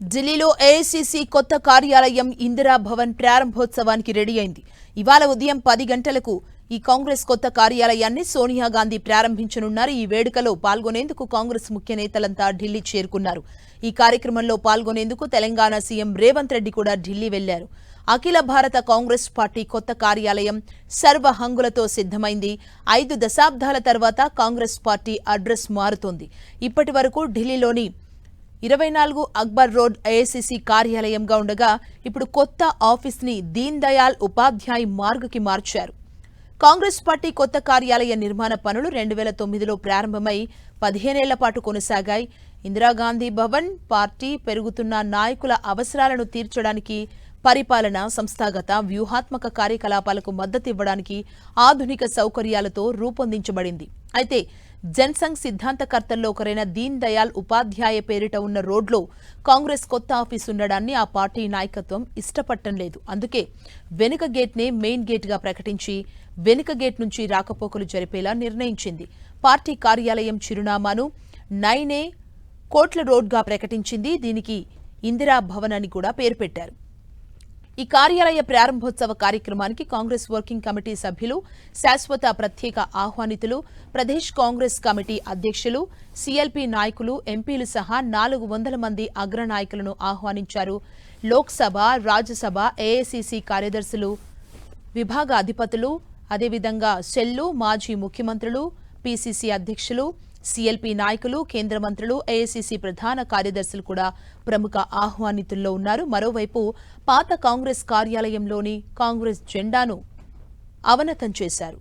ఢిల్లీలో ఏఐసీసీ కొత్త కార్యాలయం ఇందిరా భవన్ ప్రారంభోత్సవానికి రెడీ అయింది. ఇవాళ ఉదయం 10 గంటలకు ఈ కాంగ్రెస్ కొత్త కార్యాలయాన్ని సోనియా గాంధీ ప్రారంభించనున్నారు. ఈ వేడుకలో పాల్గొనేందుకు కాంగ్రెస్ ముఖ్య నేతలంతా ఢిల్లీ చేరుకున్నారు. ఈ కార్యక్రమంలో పాల్గొనేందుకు తెలంగాణ సీఎం రేవంత్ రెడ్డి కూడా ఢిల్లీ వెళ్లారు. అఖిల భారత కాంగ్రెస్ పార్టీ కొత్త కార్యాలయం సర్వహంగులతో సిద్ధమైంది. 5 దశాబ్దాల తర్వాత కాంగ్రెస్ పార్టీ అడ్రస్ మారుతోంది. ఇప్పటి వరకు ఢిల్లీలోని 24 అక్బర్ రోడ్ ఏఐసీసీ కార్యాలయంగా ఉండగా ఇప్పుడు కొత్త ఆఫీస్ ని దీన్ దయాళ్ ఉపాధ్యాయ్ మార్గ్కి మార్చారు. కాంగ్రెస్ పార్టీ కొత్త కార్యాలయ నిర్మాణ పనులు 2009లో ప్రారంభమై 15 ఏళ్ల పాటు కొనసాగాయి. ఇందిరాగాంధీ భవన్ పార్టీ పెరుగుతున్న నాయకుల అవసరాలను తీర్చడానికి, పరిపాలన, సంస్థాగత, వ్యూహాత్మక కార్యకలాపాలకు మద్దతు ఇవ్వడానికి ఆధునిక సౌకర్యాలతో రూపొందించబడింది. అయితే జన్సంఘ్ సిద్ధాంతకర్తల్లో ఒకరైన దీన్ దయాళ్ ఉపాధ్యాయ పేరిట ఉన్న రోడ్లో కాంగ్రెస్ కొత్త ఆఫీస్ ఉండడాన్ని ఆ పార్టీ నాయకత్వం ఇష్టపడటం లేదు. అందుకే వెనుక గేట్నే మెయిన్ గేట్గా ప్రకటించి వెనుక గేట్ నుంచి రాకపోకలు జరిపేలా నిర్ణయించింది. పార్టీ కార్యాలయం చిరునామాను 9A కోట్ల రోడ్గా ప్రకటించింది. దీనికి ఇందిరా భవన్ అని కూడా పేరు పెట్టారు. ఈ కార్యాలయ ప్రారంభోత్సవ కార్యక్రమానికి కాంగ్రెస్ వర్కింగ్ కమిటీ సభ్యులు, శాశ్వత ప్రత్యేక ఆహ్వానితులు, ప్రదేశ్ కాంగ్రెస్ కమిటీ అధ్యక్షులు, సీఎల్పీ నాయకులు, ఎంపీలు సహా 400 మంది అగ్రనాయకులను ఆహ్వానించారు. లోక్సభ, రాజ్యసభ, ఏఐసీసీ కార్యదర్శులు, విభాగ అధిపతులు, అదేవిధంగా సెల్లు, మాజీ ముఖ్యమంత్రులు, పీసీసీ అధ్యక్షులు, సీఎల్పీ నాయకులు, కేంద్ర మంత్రులు, ఏఐసీసీ ప్రధాన కార్యదర్శులు కూడా ప్రముఖ ఆహ్వానితుల్లో ఉన్నారు. మరోవైపు పాత కాంగ్రెస్ కార్యాలయంలోని కాంగ్రెస్ జెండాను అవనతం చేశారు.